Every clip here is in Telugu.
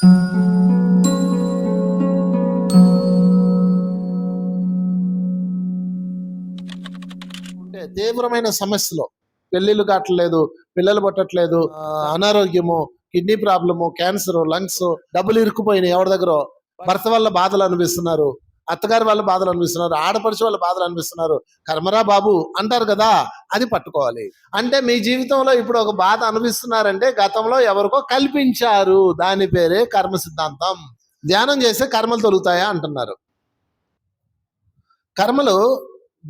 అంటే తీవ్రమైన సమస్యలు, పెళ్ళిళ్ళు కావట్లేదు, పిల్లలు పుట్టట్లేదు, అనారోగ్యము, కిడ్నీ ప్రాబ్లము, క్యాన్సర్, లంగ్స్, డబ్బులు ఇరుక్కుపోయినాయి ఎవరి దగ్గర, భర్త వల్ల బాధలు అనిపిస్తున్నారు, అత్తగారి వల్ల బాధలు అనిపిస్తున్నారు, ఆడపడుచు వల్ల బాధలు అనిపిస్తున్నారు. కర్మరా బాబు అంటారు కదా, అది పట్టుకోవాలి. అంటే మీ జీవితంలో ఇప్పుడు ఒక బాధ అనిపిస్తున్నారంటే గతంలో ఎవరికో కల్పించారు, దాని పేరే కర్మ సిద్ధాంతం. ధ్యానం చేస్తే కర్మలు తొలుగుతాయా అంటున్నారు. కర్మలు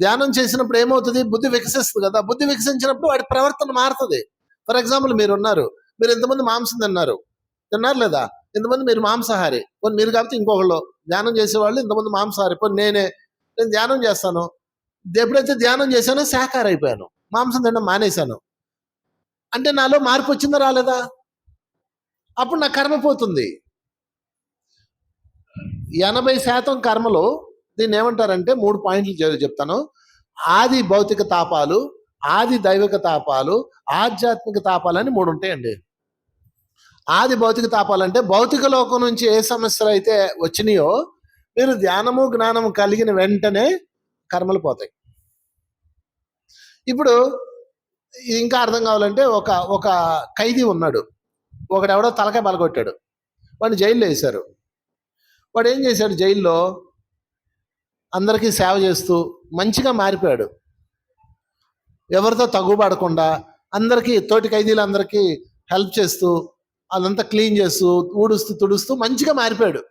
ధ్యానం చేసినప్పుడు ఏమవుతుంది, బుద్ధి వికసిస్తుంది కదా, బుద్ధి వికసించినప్పుడు వాడి ప్రవర్తన మారుతుంది. ఫర్ ఎగ్జాంపుల్ మీరు ఇంతమంది మాంసం తిన్నారు లేదా, ఇంతమంది మీరు మాంసాహారి, పోనీ మీరు కాబట్టి ఇంకొకళ్ళు ధ్యానం చేసేవాళ్ళు ఇంతమంది మాంసాహారి, పోనీ నేను ధ్యానం చేస్తాను, ఎప్పుడైతే ధ్యానం చేశానో శాకాహారి అయిపోయాను, మాంసం తినడం మానేశాను అంటే నాలో మార్పు వచ్చిందా రాలేదా, అప్పుడు నా కర్మ పోతుంది. 80% కర్మలు దీన్ని ఏమంటారంటే 3 పాయింట్లు చెప్తాను. ఆది భౌతిక తాపాలు, ఆది దైవిక తాపాలు, ఆధ్యాత్మిక తాపాలని 3 ఉంటాయండి. ఆది భౌతిక తాపాలంటే భౌతిక లోకం నుంచి ఏ సమస్యలు అయితే వచ్చినాయో మీరు ధ్యానము జ్ఞానము కలిగిన వెంటనే కర్మలు పోతాయి. ఇప్పుడు ఇంకా అర్థం కావాలంటే ఒక ఖైదీ ఉన్నాడు, ఒకడెవడో తలకాయ బలగొట్టాడు, వాడిని జైల్లో వేశారు. వాడు ఏం చేశాడు, జైల్లో అందరికీ సేవ చేస్తూ మంచిగా మారిపోయాడు. ఎవరితో తగ్గుపడకుండా అందరికీ, తోటి ఖైదీలందరికీ హెల్ప్ చేస్తూ, అదంతా క్లీన్ చేస్తూ, ఊడుస్తూ తుడుస్తూ మంచిగా మారిపోయాడు.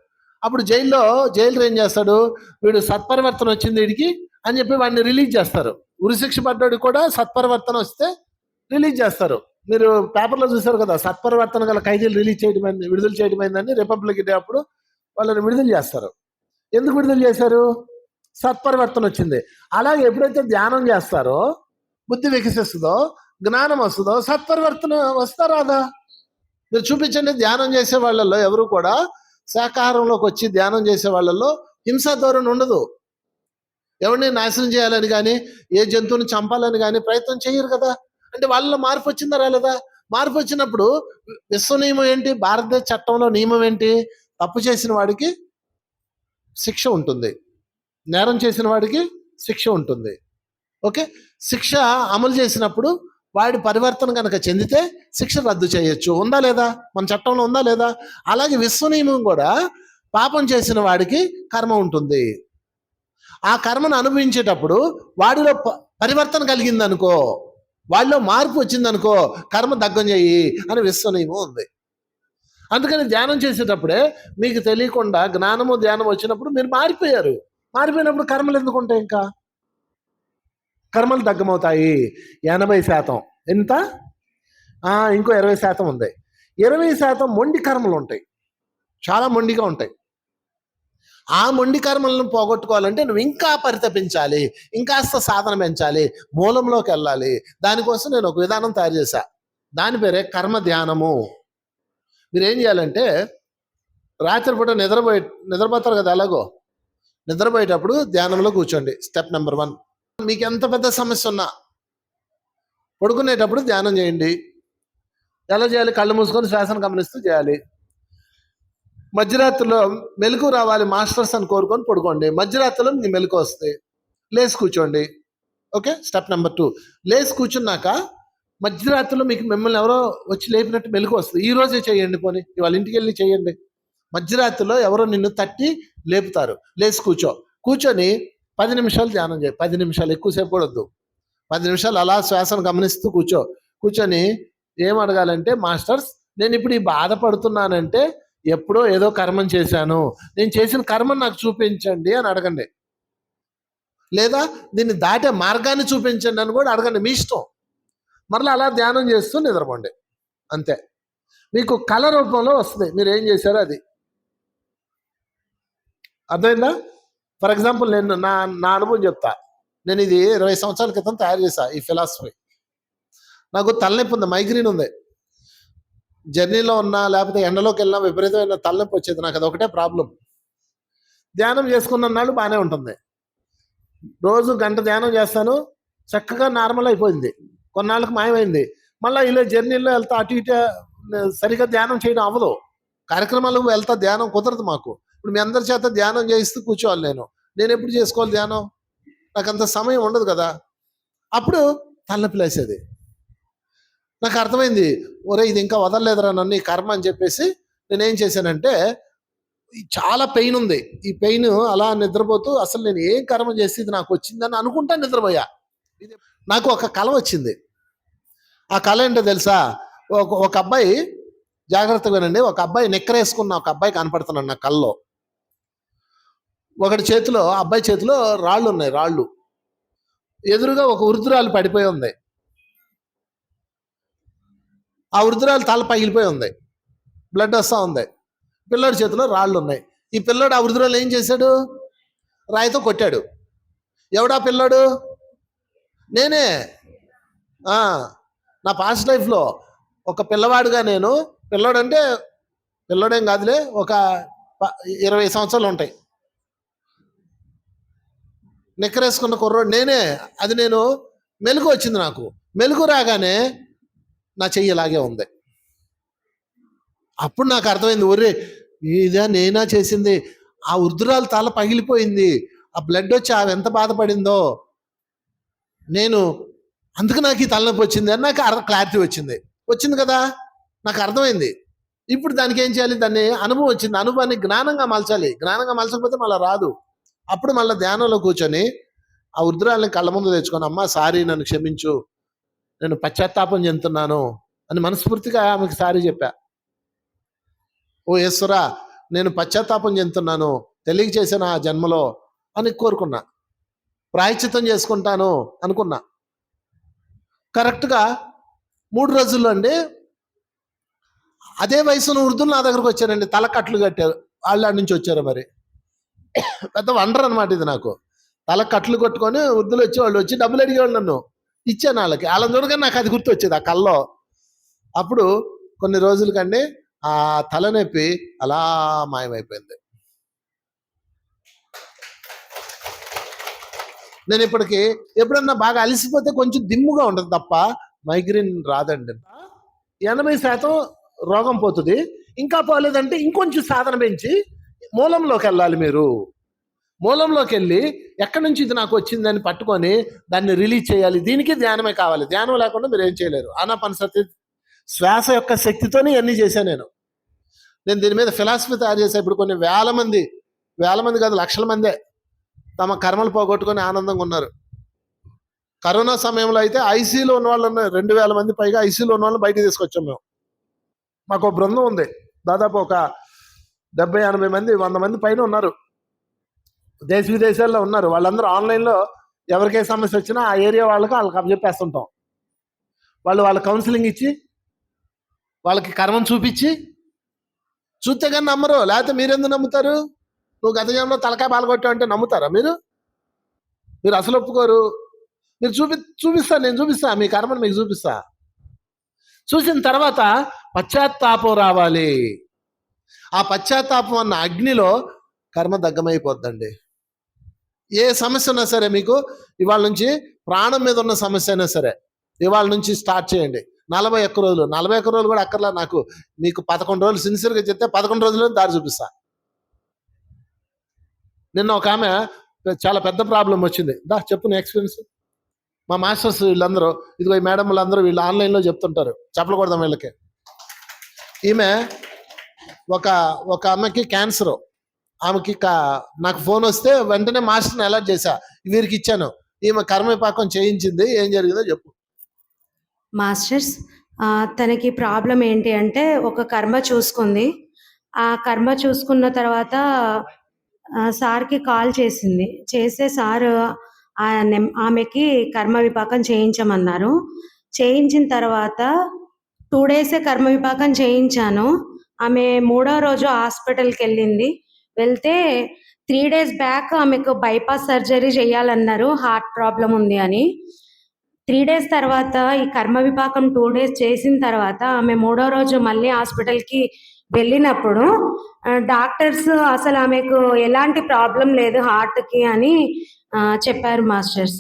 అప్పుడు జైలు ఏం చేస్తాడు, వీడు సత్పరివర్తన వచ్చింది వీడికి అని చెప్పి వాడిని రిలీజ్ చేస్తారు. ఉరిశిక్ష పడ్డాడు కూడా సత్పరివర్తన వస్తే రిలీజ్ చేస్తారు. మీరు పేపర్లో చూసారు కదా, సత్పరివర్తన గల ఖైదీలు విడుదల చేయడమైందని రిపబ్లిక్ డే అప్పుడు వాళ్ళని విడుదల చేస్తారు. ఎందుకు విడుదల చేశారు, సత్పరివర్తన వచ్చింది. అలాగే ఎప్పుడైతే ధ్యానం చేస్తారో బుద్ధి వికసిస్తుందో, జ్ఞానం వస్తుందో, సత్పరివర్తన వస్తారాదా. మీరు చూపించండి, ధ్యానం చేసే వాళ్ళల్లో ఎవరు కూడా శాకాహారంలోకి వచ్చి ధ్యానం చేసే వాళ్ళల్లో హింసా ధోరణి ఉండదు. ఎవరిని నాశనం చేయాలని కానీ, ఏ జంతువుని చంపాలని కానీ ప్రయత్నం చేయరు కదా. అంటే వాళ్ళలో మార్పు వచ్చిందా రాలేదా. మార్పు వచ్చినప్పుడు విశ్వ నియమం ఏంటి, భారతదేశ చట్టంలో నియమం ఏంటి, తప్పు చేసిన వాడికి శిక్ష ఉంటుంది, నేరం చేసిన వాడికి శిక్ష ఉంటుంది. ఓకే, శిక్ష అమలు చేసినప్పుడు వాడి పరివర్తన కనుక చెందితే శిక్ష రద్దు చేయొచ్చు, ఉందా లేదా, మన చట్టంలో ఉందా లేదా. అలాగే విశ్వ నియమం కూడా పాపం చేసిన వాడికి కర్మ ఉంటుంది. ఆ కర్మను అనుభవించేటప్పుడు వాడిలో పరివర్తన కలిగిందనుకో, వాళ్ళలో మార్పు వచ్చిందనుకో, కర్మ దగ్గం చెయ్యి అని విశ్వ నియమం ఉంది. అందుకని ధ్యానం చేసేటప్పుడే మీకు తెలియకుండా జ్ఞానము ధ్యానం వచ్చినప్పుడు మీరు మారిపోయారు. మారిపోయినప్పుడు కర్మలు ఎందుకు ఉంటాయి, ఇంకా కర్మలు దగ్గమవుతాయి. 80% ఎంత, ఇంకో 20% ఉంది. 20% మొండి కర్మలు ఉంటాయి, చాలా మొండిగా ఉంటాయి. ఆ మొండి కర్మలను పోగొట్టుకోవాలంటే నువ్వు ఇంకా పరితపించాలి, ఇంకాస్త సాధన పెంచాలి, మూలంలోకి వెళ్ళాలి. దానికోసం నేను ఒక విధానం తయారు చేశా, దాని పేరే కర్మ ధ్యానము. మీరు ఏం చేయాలంటే రాత్రిపూట నిద్రపోతారు కదా, ఎలాగో నిద్రపోయేటప్పుడు ధ్యానంలో కూర్చోండి. స్టెప్ నెంబర్ 1, మీకు ఎంత పెద్ద సమస్య ఉన్నా పడుకునేటప్పుడు ధ్యానం చేయండి. ఎలా చేయాలి, కళ్ళు మూసుకొని శ్వాసను గమనిస్తూ చేయాలి. మధ్యరాత్రిలో మెలకు రావాలి మాస్టర్స్ అని కోరుకొని పడుకోండి. మధ్యరాత్రిలో మీ మెలకు వస్తే లేచి కూర్చోండి. ఓకే, స్టెప్ నెంబర్ 2, లేచి కూర్చున్నాక మధ్యరాత్రిలో మీకు మిమ్మల్ని ఎవరో వచ్చి లేపినట్టు మెలకు వస్తుంది, ఈ రోజే చేయండి, పోనీ వాళ్ళ ఇంటికి వెళ్ళి చేయండి. మధ్యరాత్రిలో ఎవరో నిన్ను తట్టి లేపుతారు, లేచి కూర్చొని 10 నిమిషాలు ధ్యానం చేయి. 10 నిమిషాలు, ఎక్కువసేపు కూడా వద్దు, 10 నిమిషాలు అలా శ్వాసను గమనిస్తూ కూర్చొని ఏం అడగాలంటే, మాస్టర్స్ నేను ఇప్పుడు ఈ బాధపడుతున్నానంటే ఎప్పుడో ఏదో కర్మం చేశాను, నేను చేసిన కర్మను నాకు చూపించండి అని అడగండి. లేదా దీన్ని దాటే మార్గాన్ని చూపించండి అని కూడా అడగండి, మీ ఇష్టం. మరలా అలా ధ్యానం చేస్తూ నిద్రపోండి, అంతే. మీకు కళ రూపంలో వస్తుంది మీరు ఏం చేశారో అది. అర్థమైందా. ఫర్ ఎగ్జాంపుల్ నేను నా అనుభవం చెప్తా. నేను ఇది 20 సంవత్సరాల క్రితం తయారు చేశా ఈ ఫిలాసఫీ. నాకు తలనొప్పి ఉంది, మైగ్రేన్ ఉంది. జర్నీలో ఉన్నా లేకపోతే ఎండలోకి వెళ్ళినా విపరీతమైన తలనొప్పి వచ్చేది, నాకు అదొకటే ప్రాబ్లం. ధ్యానం చేసుకున్న నాళ్ళు బాగానే ఉంటుంది, రోజు గంట ధ్యానం చేస్తాను, చక్కగా నార్మల్ అయిపోయింది. కొన్నాళ్ళకి మాయమైంది. మళ్ళీ ఇలా జర్నీలో వెళ్తా అటు ఇటు సరిగ్గా ధ్యానం చేయడం అవ్వదు, కార్యక్రమాలకు వెళ్తా, ధ్యానం కుదరదు మాకు. ఇప్పుడు మీ అందరి చేత ధ్యానం చేయిస్తూ కూర్చోవాలి. నేను ఎప్పుడు చేసుకోవాలి ధ్యానం? నాకు అంత సమయం ఉండదు కదా. అప్పుడు తలనొప్పి లేసేది. నాకు అర్థమైంది, ఒరే ఇది ఇంకా వదలలేదురా నన్ను ఈ కర్మ అని చెప్పేసి నేనేం చేశానంటే, చాలా పెయిన్ ఉంది, ఈ పెయిన్ అలా నిద్రపోతూ అసలు నేను ఏం కర్మ చేసి ఇది నాకు వచ్చిందని అనుకుంటా నిద్రపోయా. నాకు ఒక కల వచ్చింది. ఆ కళ ఏంటో తెలుసా? ఒక అబ్బాయి, జాగ్రత్తగా వినండి, ఒక అబ్బాయి నిక్కరేసుకున్న ఒక అబ్బాయి కనపడుతున్నాడు నా కల్లో. ఒకటి చేతిలో, అబ్బాయి చేతిలో రాళ్ళు ఉన్నాయి, రాళ్ళు. ఎదురుగా ఒక వృద్ధురాలు పడిపోయి ఉంది. ఆ వృద్ధురాలు తల పగిలిపోయి ఉంది, బ్లడ్ వస్తూ ఉంది. పిల్లోడి చేతిలో రాళ్ళు ఉన్నాయి. ఈ పిల్లోడు ఆ వృద్ధురాలు ఏం చేశాడు? రాయితో కొట్టాడు. ఎవడా పిల్లోడు? నేనే. నా పాస్ట్ లైఫ్లో ఒక పిల్లవాడుగా, నేను పిల్లోడంటే పిల్లోడేం కాదులే, ఒక 20 సంవత్సరాలు ఉంటాయి, నిక్కరేసుకున్న కుర్రోడు నేనే. అది నేను మెలుగు వచ్చింది, నాకు మెలుగు రాగానే నా చెయ్యి ఇలాగే ఉంది. అప్పుడు నాకు అర్థమైంది, ఒరే ఇదా నేనా చేసింది? ఆ వృద్ధురాలు తల పగిలిపోయింది, ఆ బ్లడ్ వచ్చి ఆమె ఎంత బాధపడిందో, నేను అందుకు నాకు ఈ తలనొప్పి వచ్చింది అని నాకు క్లారిటీ వచ్చింది కదా, నాకు అర్థమైంది. ఇప్పుడు దానికి ఏం చేయాలి? దాన్ని అనుభవం వచ్చింది, అనుభవాన్ని జ్ఞానంగా మలచాలి. జ్ఞానంగా మలచకపోతే మళ్ళీ రాదు. అప్పుడు మళ్ళీ ధ్యానంలో కూర్చొని ఆ వృద్ధురాలని కళ్ళ ముందు తెచ్చుకొని, అమ్మ సారీ, నన్ను క్షమించు, నేను పశ్చాత్తాపం చెందుతున్నాను అని మనస్ఫూర్తిగా ఆమెకి సారీ చెప్పా. ఓ ఈశ్వరా, నేను పశ్చాత్తాపం చెందుతున్నాను, తెలియచేసిన ఆ జన్మలో అని కోరుకున్నా, ప్రాయశ్చిత్తం చేసుకుంటాను అనుకున్నా. కరెక్ట్గా 3 రోజుల్లో అండి అదే వయసులో వృద్ధులు నా దగ్గరకు వచ్చారండి, తల కట్లు కట్టారు. వాళ్ళ నుంచి వచ్చారు, మరి పెద్ద వండర్ అనమాట ఇది. నాకు తల కట్లు కొట్టుకొని వృద్ధులు వచ్చి, వాళ్ళు వచ్చి డబ్బులు అడిగేవాళ్ళు, నన్ను ఇచ్చాను వాళ్ళకి. వాళ్ళని చూడగానే నాకు అది గుర్తు వచ్చేది ఆ కల్లో. అప్పుడు కొన్ని రోజులకండి ఆ తలనొప్పి అలా మాయమైపోయింది. నేను ఇప్పటికి ఎప్పుడన్నా బాగా అలసిపోతే కొంచెం దిమ్ముగా ఉంటుంది తప్ప మైగ్రేన్ రాదండి. 80% రోగం పోతుంది. ఇంకా పోలేదంటే ఇంకొంచెం సాధన పెంచి మూలంలోకి వెళ్ళాలి. మీరు మూలంలోకి వెళ్ళి ఎక్కడి నుంచి ఇది నాకు వచ్చిందని పట్టుకొని దాన్ని రిలీజ్ చేయాలి. దీనికి ధ్యానమే కావాలి. ధ్యానం లేకుండా మీరు ఏం చేయలేరు. ఆనాపానసతి శ్వాస యొక్క శక్తితోనే ఇవన్నీ చేశాను నేను దీని మీద ఫిలాసఫీ తయారు చేశాను. ఇప్పుడు కొన్ని వేల మంది కాదు, లక్షల మందే తమ కర్మలు పోగొట్టుకొని ఆనందంగా ఉన్నారు. కరోనా సమయంలో అయితే ఐసీలో ఉన్న వాళ్ళు 2000 మంది పైగా ఐసీలో ఉన్న వాళ్ళని బయటకు తీసుకొచ్చాం మేము. మాకు ఒక బృందం ఉంది, దాదాపు ఒక 70-80 మంది, 100 మంది పైన ఉన్నారు. దేశ విదేశాల్లో ఉన్నారు. వాళ్ళందరూ ఆన్లైన్లో ఎవరికే సమస్య వచ్చినా ఆ ఏరియా వాళ్ళకి అప్పచెప్పేస్తుంటాం. వాళ్ళ కౌన్సిలింగ్ ఇచ్చి, వాళ్ళకి కర్మను చూస్తే కానీ నమ్మరు. లేకపోతే మీరెందుకు నమ్ముతారు? నువ్వు గత జన్మలో తలకాయ పాల్గొట్టావు అంటే నమ్ముతారా మీరు అసలు ఒప్పుకోరు. మీరు నేను చూపిస్తా, మీ కర్మను మీకు చూపిస్తా. చూసిన తర్వాత పశ్చాత్తాపం రావాలి. ఆ పశ్చాత్తాపం అన్న అగ్నిలో కర్మ దగ్ధమైపోద్దండి. ఏ సమస్య ఉన్నా సరే, మీకు ఇవాళ నుంచి ప్రాణం మీద ఉన్న సమస్య అయినా సరే ఇవాళ నుంచి స్టార్ట్ చేయండి. 41 రోజులు, 41 రోజులు కూడా అక్కర్లా నాకు. మీకు 11 రోజులు సిన్సియర్గా చెప్తే 11 రోజుల్లో దారి చూపిస్తా. నిన్న ఒక ఆమె చాలా పెద్ద ప్రాబ్లం వచ్చింది. చెప్పు నీ ఎక్స్పీరియన్స్. మా మాస్టర్స్ వీళ్ళందరూ, ఇదిగో ఈ మేడం వాళ్ళందరూ వీళ్ళు ఆన్లైన్లో చెప్తుంటారు, చెప్పకూడదాం వీళ్ళకి. ఈమె ఒక ఆమెకి క్యాన్సర్. ఆమెకి నాకు ఫోన్ వస్తే వెంటనే మాస్టర్ని అలర్ట్ చేశా, వీరికి ఇచ్చాను. ఈమె కర్మవిపాకం చేయించింది. ఏం జరిగిందో చెప్పు. మాస్టర్స్, తనకి ప్రాబ్లం ఏంటి అంటే, ఒక కర్మ చూసుకుంది. ఆ కర్మ చూసుకున్న తర్వాత సార్కి కాల్ చేస్తే సారు ఆమెకి కర్మ విపాకం చేయించమన్నారు. చేయించిన తర్వాత 2 డేసే కర్మ విపాకం చేయించాను. ఆమె 3వ రోజు హాస్పిటల్కి వెళ్తే 3 డేస్ బ్యాక్ ఆమెకు బైపాస్ సర్జరీ చేయాలన్నారు, హార్ట్ ప్రాబ్లం ఉంది అని. 3 డేస్ తర్వాత ఈ కర్మ విపాకం 2 డేస్ చేసిన తర్వాత ఆమె 3వ రోజు మళ్ళీ హాస్పిటల్కి వెళ్ళినప్పుడు డాక్టర్స్ అసలు ఆమెకు ఎలాంటి ప్రాబ్లం లేదు హార్ట్కి అని చెప్పారు మాస్టర్స్.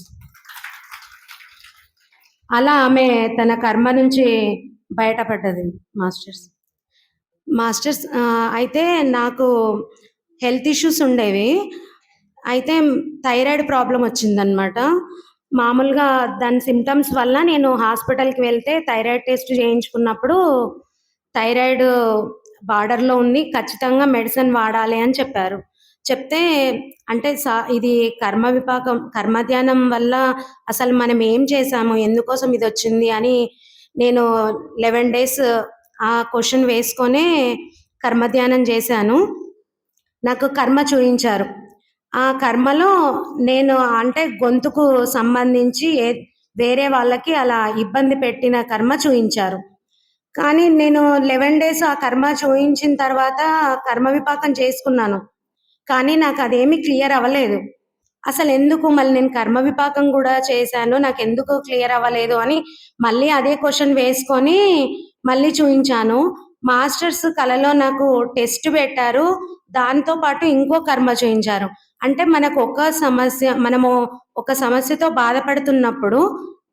అలా ఆమె తన కర్మ నుంచి బయటపడ్డది మాస్టర్స్. మాస్టర్స్ అయితే నాకు హెల్త్ ఇష్యూస్ ఉండేవి. అయితే థైరాయిడ్ ప్రాబ్లమ్ వచ్చిందనమాట. మామూలుగా దాని సింప్టమ్స్ వల్ల నేను హాస్పిటల్‌కి వెళ్తే థైరాయిడ్ టెస్ట్ చేయించుకున్నప్పుడు థైరాయిడ్ బార్డర్‌లో ఉంది. ఖచ్చితంగా మెడిసిన్ వాడాలి అని చెప్పారు. చెప్తే అంటే ఇది కర్మధ్యానం వల్ల అసలు మనం ఏం చేశాము? ఎందుకోసం ఇదొచ్చింది అని నేను 11 డేస్ ఆ క్వెషన్ వేసుకొనే కర్మధ్యానం చేశాను. నాకు కర్మ చూయించారు. ఆ కర్మలో నేను అంటే గొంతుకు సంబంధించి వేరే వాళ్ళకి అలా ఇబ్బంది పెట్టిన కర్మ చూయించారు. కానీ నేను 11 డేస్ ఆ కర్మ చూయించిన తర్వాత కర్మ విపాకం చేసుకున్నాను. కానీ నాకదేమీ క్లియర్ అవ్వలేదు. అసలెందుకు మళ్ళీ నేను కర్మ విపాకం గూడా చేశాను. నాకెందుకు క్లియర్ అవ్వలేదు అని మళ్ళీ అదే క్వెషన్ వేసుకొని మళ్ళీ చూయించాను. మాస్టర్స్ కలలో నాకు టెస్ట్ పెట్టారు. దాంతో పాటు ఇంకో కర్మ చూయించారు. అంటే మనము ఒక సమస్యతో బాధపడుతున్నప్పుడు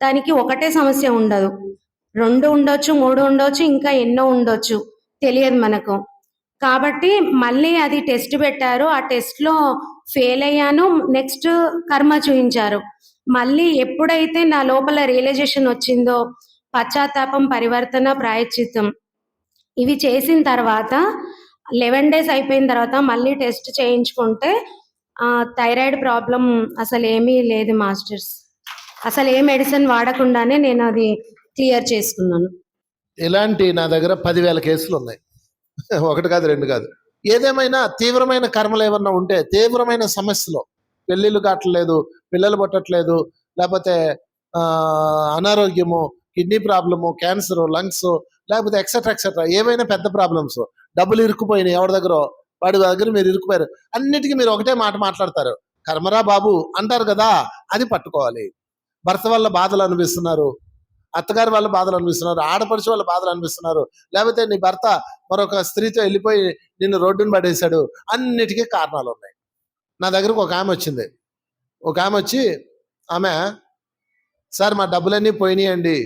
దానికి ఒకటే సమస్య ఉండదు. 2 ఉండొచ్చు, 3 ఉండొచ్చు, ఇంకా ఎన్నో ఉండొచ్చు. తెలియదు మనకు. కాబట్టి మళ్ళీ అది టెస్ట్ పెట్టారు. ఆ టెస్ట్‌లో ఫెయిల్ అయ్యాను. నెక్స్ట్ కర్మ చూయించారు. మళ్ళీ ఎప్పుడైతే నా లోపల రియలైజేషన్ వచ్చిందో, పశ్చాత్తాపం, పరివర్తన, ప్రాయశ్చిత్తం ఇవి చేసిన తర్వాత 11 డేస్ అయిపోయిన తర్వాత మళ్ళీ టెస్ట్ చేయించుకుంటే థైరాయిడ్ ప్రాబ్లమ్ అసలేమీ లేదు మాస్టర్స్. అసలు ఏ మెడిసిన్ వాడకుండానే నేను అది క్లియర్ చేసుకున్నాను. ఇలాంటి నా దగ్గర 10,000 కేసులు ఉన్నాయి. ఒకటి కాదు, రెండు కాదు. ఏదేమైనా తీవ్రమైన కర్మలు ఏమన్నా ఉంటే, తీవ్రమైన సమస్యలు, పెళ్ళిళ్ళు కావట్లేదు, పిల్లలు పుట్టట్లేదు, లేకపోతే అనారోగ్యము, కిడ్నీ ప్రాబ్లము, క్యాన్సరు, లంగ్స్, లేకపోతే ఎక్సెట్రా ఎక్సెట్రా ఏమైనా పెద్ద ప్రాబ్లమ్స్, డబ్బులు ఇరుక్కుపోయినాయి ఎవరి దగ్గర, వాడి దగ్గర మీరు ఇరుక్కుపోయారు, అన్నిటికీ మీరు ఒకటే మాట మాట్లాడతారు, కర్మరా బాబు అంటారు కదా, అది పట్టుకోవాలి. భర్త వల్ల బాధలు అనిపిస్తున్నారు, అత్తగారి వాళ్ళ బాధలు అనిపిస్తున్నారు, ఆడపడుచు వాళ్ళ బాధలు అనిపిస్తున్నారు, లేకపోతే నీ భర్త మరొక స్త్రీతో వెళ్ళిపోయి నిన్ను రోడ్డును పడేశాడు, అన్నిటికీ కారణాలు ఉన్నాయి. నా దగ్గరకు ఒక ఆమె వచ్చింది. ఒక ఆమె వచ్చి, ఆమె సార్ మా డబ్బులన్నీ పోయినాయండి.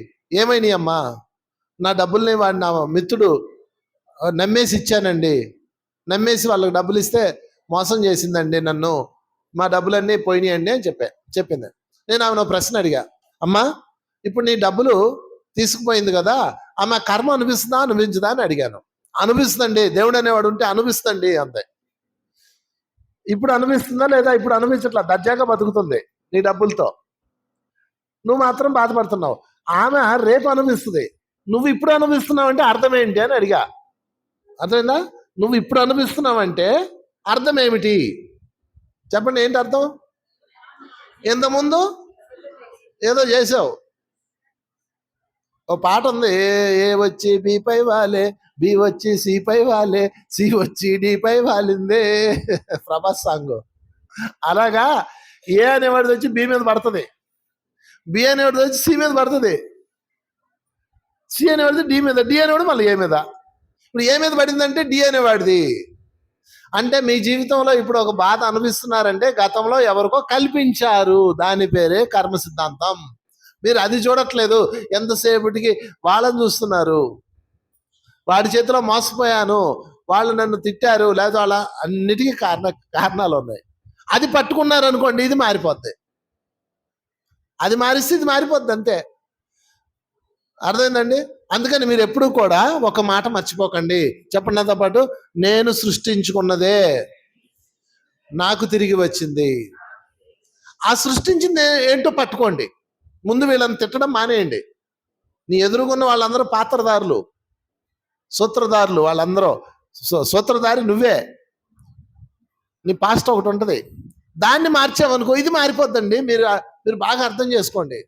ఏమైనాయి అమ్మా? నా డబ్బుల్ని వాడు నా మిత్రుడు నమ్మేసి ఇచ్చానండి, నమ్మేసి వాళ్ళకి డబ్బులు ఇస్తే మోసం చేసిందండి నన్ను, మా డబ్బులన్నీ పోయినాయండి అని చెప్పింది. నేను ఆమె ప్రశ్న అడిగా, అమ్మా ఇప్పుడు నీ డబ్బులు తీసుకుపోయింది కదా, ఆమె కర్మ అనిపిస్తుందా అనిపించదా అని అడిగాను. అనిపిస్తుందండి, దేవుడు అనేవాడు ఉంటే అనిపిస్తుంది అంతే. ఇప్పుడు అనిపిస్తుందా లేదా? ఇప్పుడు అనిపించట్లా, దర్జాగా బతుకుతుంది నీ డబ్బులతో, నువ్వు మాత్రం బాధపడుతున్నావు. ఆమె రేపు అనిపిస్తుంది, నువ్వు ఇప్పుడు అనిపిస్తున్నావు అంటే అర్థం ఏంటి అని అడిగా. అర్థమైందా? నువ్వు ఇప్పుడు అనిపిస్తున్నావంటే అర్థం ఏమిటి చెప్పండి, ఏంటి అర్థం? ఇంతకుముందు ఏదో చేసావు. ఓ పాట ఉంది, ఏ వచ్చి బి పై వాలే, బి వచ్చి సి పై వాలే, సి వచ్చి డి పై వాలిందే, ప్రభాస్ సాంగ్. అలాగా ఏ అనేవాడిది వచ్చి బి మీద పడుతుంది, బి అనేవాడిది వచ్చి సి మీద పడుతుంది, సి అనేవాడిది డి మీద, డి అనేవాడు మళ్ళీ ఏ మీద. ఇప్పుడు ఏ మీద పడిందంటే డి అనేవాడిది. అంటే మీ జీవితంలో ఇప్పుడు ఒక బాధ అనిపిస్తున్నారంటే గతంలో ఎవరికో కల్పించారు, దాని పేరే కర్మ సిద్ధాంతం. మీరు అది చూడట్లేదు, ఎంతసేపటికి వాళ్ళని చూస్తున్నారు. వాడి చేతిలో మోసపోయాను, వాళ్ళు నన్ను తిట్టారు, లేదా వాళ్ళ అన్నిటికీ కారణాలు ఉన్నాయి. అది పట్టుకున్నారు అనుకోండి, ఇది మారిపోద్ది. అది మారిస్తే ఇది మారిపోద్ది అంతే. అర్థమైందండి? అందుకని మీరు ఎప్పుడు కూడా ఒక మాట మర్చిపోకండి. చెప్పండి నాతో పాటు, నేను సృష్టించుకున్నదే నాకు తిరిగి వచ్చింది. ఆ సృష్టించింది ఏంటో పట్టుకోండి. ముందు వీళ్ళని తిట్టడం మానేయండి. నీ ఎదురుగున్న వాళ్ళందరూ పాత్రదారులు, సూత్రధారులు, వాళ్ళందరూ సూత్రధారి నువ్వే. నీ పాస్ట్ ఒకటి ఉంటుంది, దాన్ని మార్చావనుకో ఇది మారిపోద్దండి. మీరు బాగా అర్థం చేసుకోండి.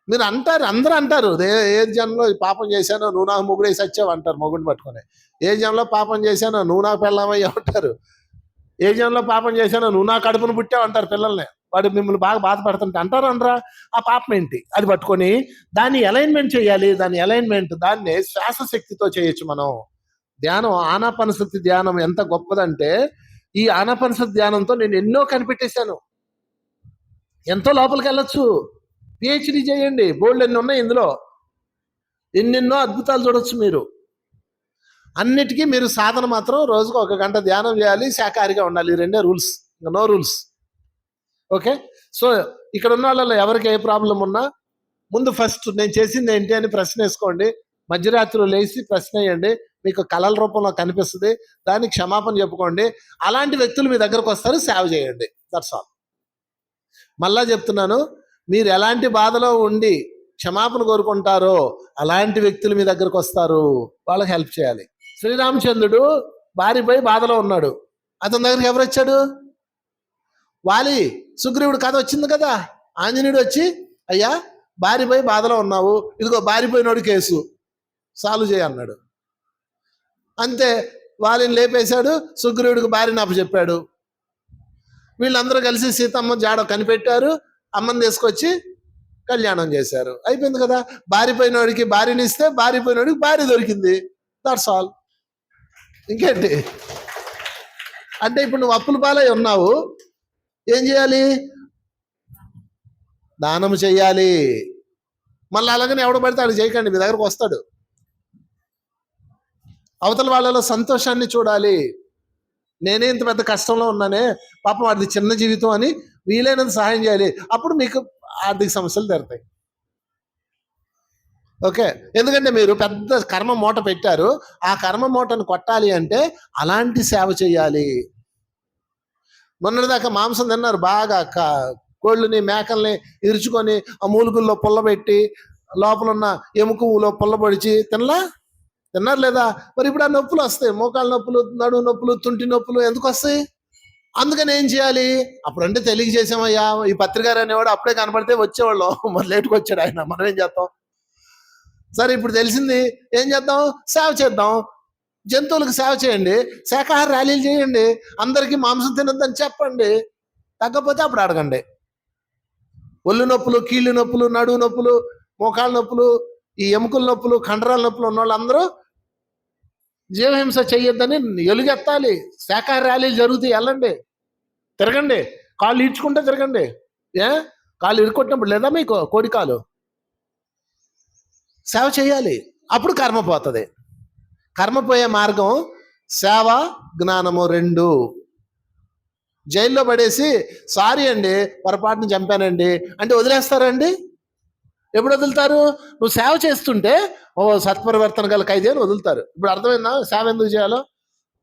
మీరు అంటారు, అందరూ అంటారు, ఏ జన్మలో పాపం చేశానో నువ్వు నాకు ముగ్గురేసి వచ్చావు అంటారు మొగుడిని పట్టుకొని. ఏ జన్మలో పాపం చేశానో నువ్వు నాకు పెళ్ళామయ్యా అంటారు. ఏ జన్మలో పాపం చేశానో నువ్వు నా కడుపును పుట్టావు అంటారు పిల్లల్ని. వాడు మిమ్మల్ని బాగా బాధపడుతుంటే అంటారు అనరా? ఆ పాపం ఏంటి అది పట్టుకొని దాన్ని అలైన్మెంట్ చేయాలి. దాన్ని శ్వాస శక్తితో చేయొచ్చు మనం. ధ్యానం, ఆనాపానసతి ధ్యానం ఎంత గొప్పదంటే, ఈ ఆనాపానసతి ధ్యానంతో నేను ఎన్నో కనిపెట్టేశాను. ఎంతో లోపలికి వెళ్ళొచ్చు. పిహెచ్డి చేయండి, బోల్డ్ ఎన్ని ఉన్నాయి ఇందులో. ఎన్నెన్నో అద్భుతాలు చూడొచ్చు మీరు. అన్నిటికీ మీరు సాధన మాత్రం రోజుకు 1 గంట ధ్యానం చేయాలి, శాకాహారిగా ఉండాలి. ఈ 2 రూల్స్, ఇంకా నో రూల్స్. ఓకే. సో ఇక్కడ ఉన్న వాళ్ళలో ఎవరికి ఏ ప్రాబ్లం ఉన్నా ముందు ఫస్ట్ నేను చేసింది ఏంటి అని ప్రశ్న వేసుకోండి. మధ్యరాత్రిలో లేచి ప్రశ్న వేయండి, మీకు కళల రూపంలో కనిపిస్తుంది, దానికి క్షమాపణ చెప్పుకోండి. అలాంటి వ్యక్తులు మీ దగ్గరకు వస్తారు, సేవ చేయండి. That's all. మళ్ళా చెప్తున్నాను, మీరు ఎలాంటి బాధలో ఉండి క్షమాపణ కోరుకుంటారో అలాంటి వ్యక్తులు మీ దగ్గరకు వస్తారు, వాళ్ళకి హెల్ప్ చేయాలి. శ్రీరామచంద్రుడు భార్యపై బాధలో ఉన్నాడు, అతని దగ్గరికి ఎవరు వచ్చాడు? వాలి, సుగ్రీవుడు కథ వచ్చింది కదా. ఆంజనేయుడు వచ్చి, అయ్యా భార్యపై బాధలో ఉన్నావు, ఇదిగో భార్యపోయినోడు కేసు సాల్వ్ చేయ అన్నాడు. అంతే, వాలిని లేపేశాడు, సుగ్రీవుడికి భార్యని అప్పచెప్పాడు. వీళ్ళందరూ కలిసి సీతమ్మ జాడ కనిపెట్టారు, అమ్మని తీసుకొచ్చి కళ్యాణం చేశారు. అయిపోయింది కదా. భార్యపోయినోడికి భార్యని ఇస్తే భార్యపోయినోడికి భార్య దొరికింది. That's all. ఇంకేంటి అంటే ఇప్పుడు నువ్వు అప్పుల పాలై ఉన్నావు, ఏం చేయాలి? దానం చెయ్యాలి. మళ్ళీ అలాగని ఎవడ పడితే ఆడు చేయకండి, మీ దగ్గరకు వస్తాడు. అవతల వాళ్ళలో సంతోషాన్ని చూడాలి. నేనే ఇంత పెద్ద కష్టంలో ఉన్నానే, పాపం అది చిన్న జీవితం అని వీలైనంత సహాయం చేయాలి. అప్పుడు మీకు ఆర్థిక సమస్యలు తీరుతాయి. ఓకే. ఎందుకంటే మీరు పెద్ద కర్మ మూట పెట్టారు, ఆ కర్మ మూటను కొట్టాలి అంటే అలాంటి సేవ చేయాలి. మొన్నటిదాకా మాంసం తిన్నారు, బాగా కోళ్ళని మేకల్ని ఇరుచుకొని ఆ మూలుగుల్లో పుల్లబెట్టి లోపల ఉన్న ఎముకలో పుల్లబడిచి తిన్నారు లేదా? మరి ఇప్పుడు ఆ నొప్పులు వస్తాయి, మోకాళ్ళ నొప్పులు, నడుము నొప్పులు, తుంటి నొప్పులు ఎందుకు వస్తాయి? అందుకని ఏం చేయాలి? అప్పుడంటే తెలియజేసామయ్యా, ఈ పత్రికారు అనేవాడు అప్పుడే కనపడితే వచ్చేవాళ్ళు, మరి లేటుకు వచ్చాడు ఆయన, మనం ఏం చేద్దాం? సరే ఇప్పుడు తెలిసింది, ఏం చేద్దాం? సేవ చేద్దాం. జంతువులకు సేవ చేయండి, శాకాహార ర్యాలీలు చేయండి, అందరికీ మాంసం తినొద్దని చెప్పండి. తగ్గపోతే అప్పుడు అడగండి. ఒళ్ళు నొప్పులు, కీళ్ళు నొప్పులు, నడువు నొప్పులు, మోకాళ్ళ నొప్పులు, ఈ ఎముకల నొప్పులు, కండరాల నొప్పులు ఉన్న వాళ్ళందరూ జీవహింస చెయ్యొద్దని ఎలుగెత్తాలి. శాకాహార ర్యాలీలు జరుగుతాయి, వెళ్ళండి, తిరగండి, కాళ్ళు ఈడ్చుకుంటే తిరగండి. కాళ్ళు ఇరుకొట్టినప్పుడు లేదా మీకు కోడికాలు? సేవ చేయాలి, అప్పుడు కర్మ పోతుంది. కర్మ పోయే మార్గం సేవ, జ్ఞానము 2. జైల్లో పడేసి సారీ అండి పొరపాటును చంపానండి అంటే వదిలేస్తారండి? ఎప్పుడు వదులుతారు? నువ్వు సేవ చేస్తుంటే సత్పరివర్తన గల ఖైదీ అని వదులుతారు. ఇప్పుడు అర్థమైందా సేవ ఎందుకు చేయాలో?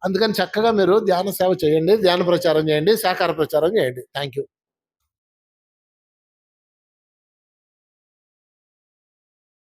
అందుకని చక్కగా మీరు ధ్యాన సేవ చేయండి, ధ్యాన ప్రచారం చేయండి, శాకాహార ప్రచారం చేయండి. Thank you.